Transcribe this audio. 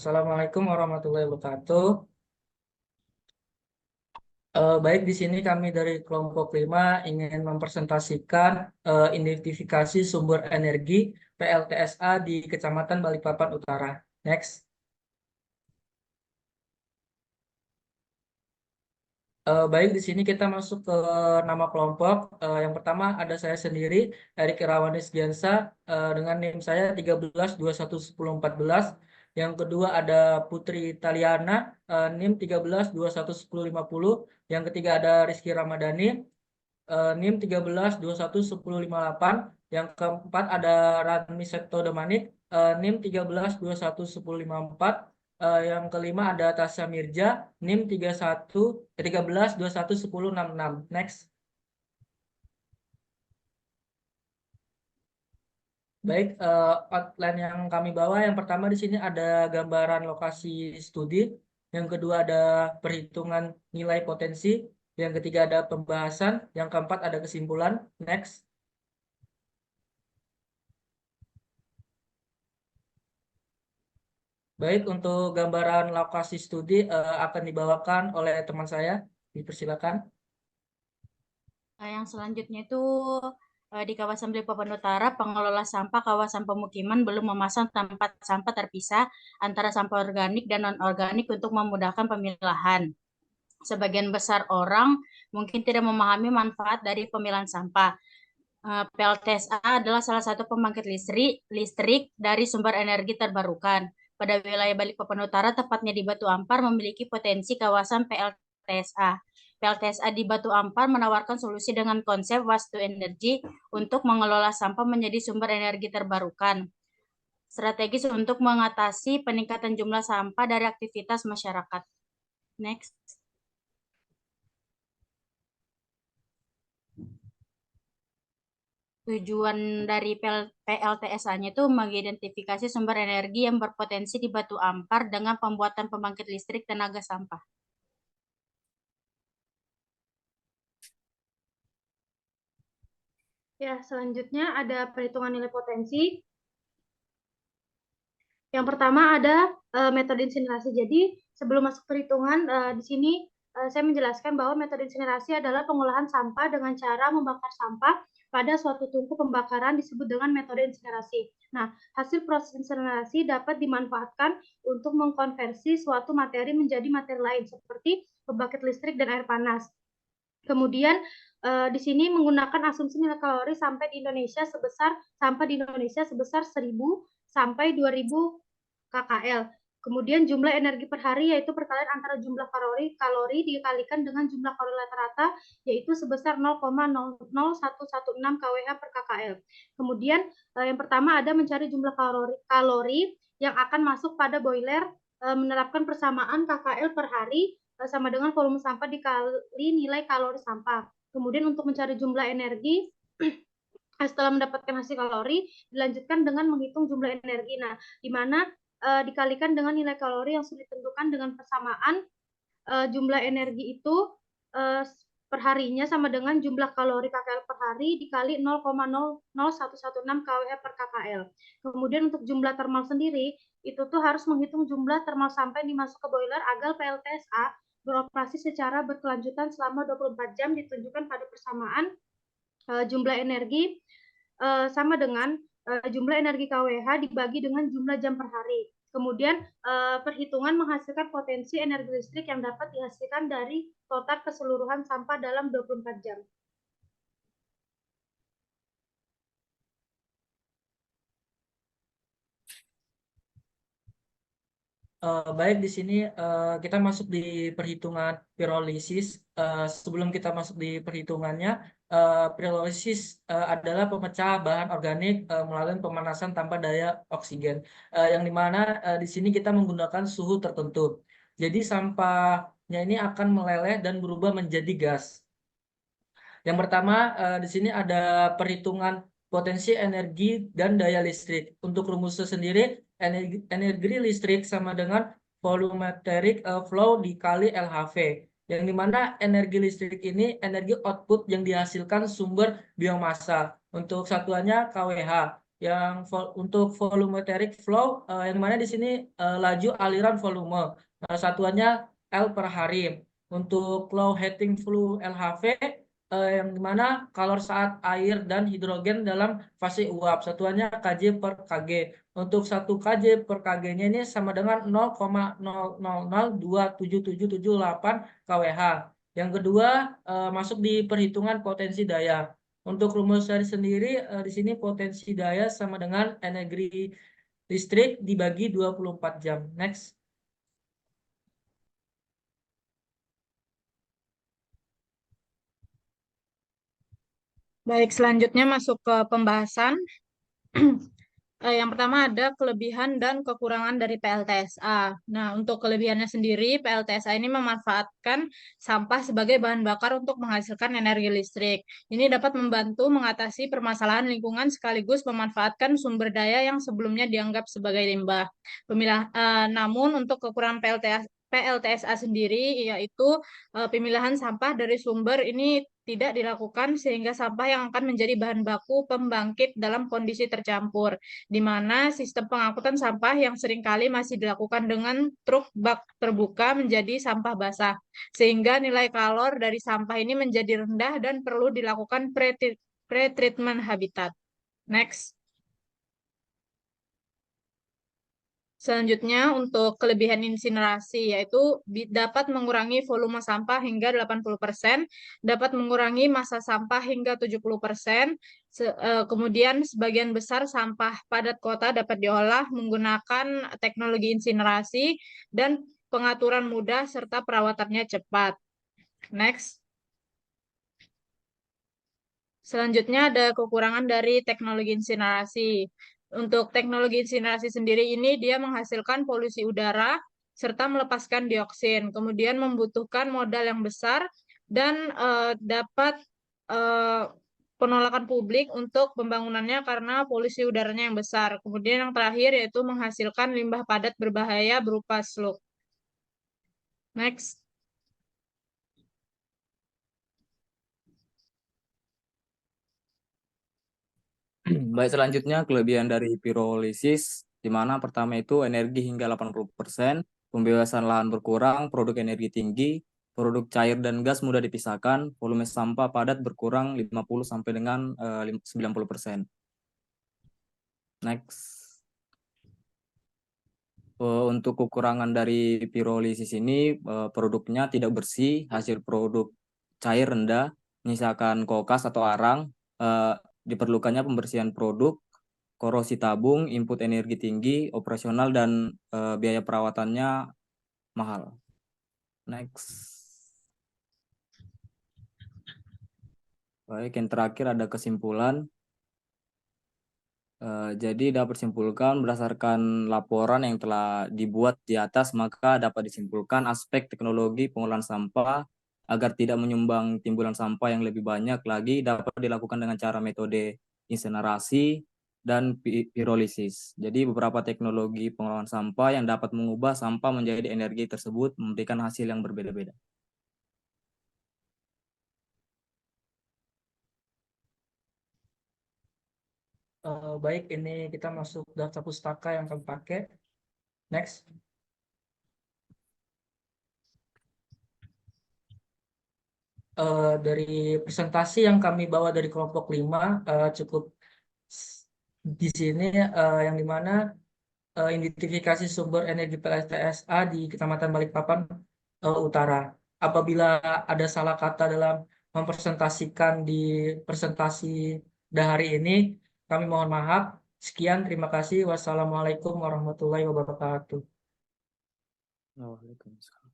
Assalamualaikum warahmatullahi wabarakatuh. Baik, di sini kami dari kelompok 5 ingin mempresentasikan identifikasi sumber energi PLTSA di Kecamatan Balikpapan Utara. Next. Baik, di sini kita masuk ke nama kelompok. Yang pertama ada saya sendiri, Erik Irawanis Giansa, dengan NIM saya 13211014. Yang kedua ada Putri Taliana, NIM 13211050. Yang ketiga ada Rizky Ramadhani, NIM 13211058. Yang keempat ada Radmi Septo Demanik, NIM 13211054. Yang kelima ada Tasya Mirja, NIM 13211066. Next. Baik, outline yang kami bawa yang pertama di sini ada gambaran lokasi studi, yang kedua ada perhitungan nilai potensi, yang ketiga ada pembahasan, yang keempat ada kesimpulan. Next. Baik, untuk gambaran lokasi studi akan dibawakan oleh teman saya. Dipersilakan. Yang selanjutnya itu di kawasan Balikpapan Utara, pengelola sampah kawasan pemukiman belum memasang tempat sampah terpisah antara sampah organik dan non-organik untuk memudahkan pemilahan. Sebagian besar orang mungkin tidak memahami manfaat dari pemilahan sampah. PLTSA adalah salah satu pembangkit listrik dari sumber energi terbarukan. Pada wilayah Balikpapan Utara, tepatnya di Batu Ampar, memiliki potensi kawasan PLTSA. PLTSA di Batu Ampar menawarkan solusi dengan konsep waste to energy untuk mengelola sampah menjadi sumber energi terbarukan. Strategis untuk mengatasi peningkatan jumlah sampah dari aktivitas masyarakat. Next. Tujuan dari PLTSA-nya itu mengidentifikasi sumber energi yang berpotensi di Batu Ampar dengan pembuatan pembangkit listrik tenaga sampah. Ya, selanjutnya ada perhitungan nilai potensi. Yang pertama ada metode insinerasi. Jadi, sebelum masuk perhitungan, di sini saya menjelaskan bahwa metode insinerasi adalah pengolahan sampah dengan cara membakar sampah pada suatu tungku pembakaran disebut dengan metode insinerasi. Nah, hasil proses insinerasi dapat dimanfaatkan untuk mengkonversi suatu materi menjadi materi lain seperti pembangkit listrik dan air panas. Kemudian di sini menggunakan asumsi nilai kalori sampah di Indonesia sebesar 1.000 sampai 2.000 KKL. Kemudian jumlah energi per hari yaitu perkalian antara jumlah kalori dikalikan dengan jumlah kalori rata-rata yaitu sebesar 0,00116 kWh per KKL. Kemudian yang pertama ada mencari jumlah kalori yang akan masuk pada boiler, menerapkan persamaan KKL per hari sama dengan volume sampah dikali nilai kalori sampah. Kemudian untuk mencari jumlah energi setelah mendapatkan hasil kalori dilanjutkan dengan menghitung jumlah energi. Nah, di mana dikalikan dengan nilai kalori yang sudah ditentukan dengan persamaan jumlah energi itu perharinya sama dengan jumlah kalori KKL per hari dikali 0,00116 kWh per KKL. Kemudian untuk jumlah thermal sendiri itu tuh harus menghitung jumlah thermal sampah yang dimasuk ke boiler agar PLTSA beroperasi secara berkelanjutan selama 24 jam ditunjukkan pada persamaan jumlah energi sama dengan jumlah energi KWH dibagi dengan jumlah jam per hari. Kemudian perhitungan menghasilkan potensi energi listrik yang dapat dihasilkan dari total keseluruhan sampah dalam 24 jam. Baik, di sini kita masuk di perhitungan pirolisis. Sebelum kita masuk di perhitungannya, pirolisis adalah pemecah bahan organik melalui pemanasan tanpa daya oksigen, yang dimana di sini kita menggunakan suhu tertentu. Jadi sampahnya ini akan meleleh dan berubah menjadi gas. Yang pertama di sini ada perhitungan potensi energi dan daya listrik. Untuk rumusnya sendiri, energi listrik sama dengan volumetric flow dikali LHV. Yang dimana energi listrik ini energi output yang dihasilkan sumber biomasa. Untuk satuannya kWh, untuk volumetric flow, yang mana di sini laju aliran volume. Nah, satuannya L per hari. Untuk low heating flow LHV, yang dimana kalor saat air dan hidrogen dalam fase uap, satuannya kJ per kg. Untuk 1 kJ per kg-nya ini sama dengan 0,000277778 kWh. Yang kedua, masuk di perhitungan potensi daya. Untuk rumus dari sendiri, di sini potensi daya sama dengan energi listrik dibagi 24 jam. Next. Baik, selanjutnya masuk ke pembahasan. Yang pertama ada kelebihan dan kekurangan dari PLTSA. Nah, untuk kelebihannya sendiri, PLTSA ini memanfaatkan sampah sebagai bahan bakar untuk menghasilkan energi listrik. Ini dapat membantu mengatasi permasalahan lingkungan sekaligus memanfaatkan sumber daya yang sebelumnya dianggap sebagai limbah. Namun untuk kekurangan PLTSA sendiri yaitu pemilahan sampah dari sumber ini tidak dilakukan sehingga sampah yang akan menjadi bahan baku pembangkit dalam kondisi tercampur, di mana sistem pengangkutan sampah yang seringkali masih dilakukan dengan truk bak terbuka menjadi sampah basah, sehingga nilai kalor dari sampah ini menjadi rendah dan perlu dilakukan pre-treatment habitat. Next. Selanjutnya, untuk kelebihan insinerasi, yaitu dapat mengurangi volume sampah hingga 80%, dapat mengurangi massa sampah hingga 70%, kemudian sebagian besar sampah padat kota dapat diolah menggunakan teknologi insinerasi, dan pengaturan mudah serta perawatannya cepat. Next. Selanjutnya ada kekurangan dari teknologi insinerasi. Untuk teknologi insinerasi sendiri ini dia menghasilkan polusi udara serta melepaskan dioksin, kemudian membutuhkan modal yang besar dan dapat penolakan publik untuk pembangunannya karena polusi udaranya yang besar. Kemudian yang terakhir yaitu menghasilkan limbah padat berbahaya berupa slug. Next. Baik, selanjutnya kelebihan dari pirolisis, di mana pertama itu energi hingga 80%, pembebasan lahan berkurang, produk energi tinggi, produk cair dan gas mudah dipisahkan, volume sampah padat berkurang 50 sampai dengan 90%. Next. Untuk kekurangan dari pirolisis ini, produknya tidak bersih, hasil produk cair rendah, misalkan kokas atau arang, diperlukannya pembersihan produk, korosi tabung, input energi tinggi, operasional dan biaya perawatannya mahal. Next. Baik, yang terakhir ada kesimpulan. Jadi dapat disimpulkan berdasarkan laporan yang telah dibuat di atas, maka dapat disimpulkan aspek teknologi pengolahan sampah agar tidak menyumbang timbulan sampah yang lebih banyak lagi dapat dilakukan dengan cara metode insinerasi dan pirolisis. Jadi beberapa teknologi pengolahan sampah yang dapat mengubah sampah menjadi energi tersebut memberikan hasil yang berbeda-beda. Baik, ini kita masuk daftar pustaka yang kami pakai. Next. Dari presentasi yang kami bawa dari kelompok 5 cukup di sini, yang dimana identifikasi sumber energi PLTSA di Kecamatan Balikpapan Utara. Apabila ada salah kata dalam mempresentasikan di presentasi hari ini, kami mohon maaf. Sekian, terima kasih. Wassalamualaikum warahmatullahi wabarakatuh. Waalaikumsalam.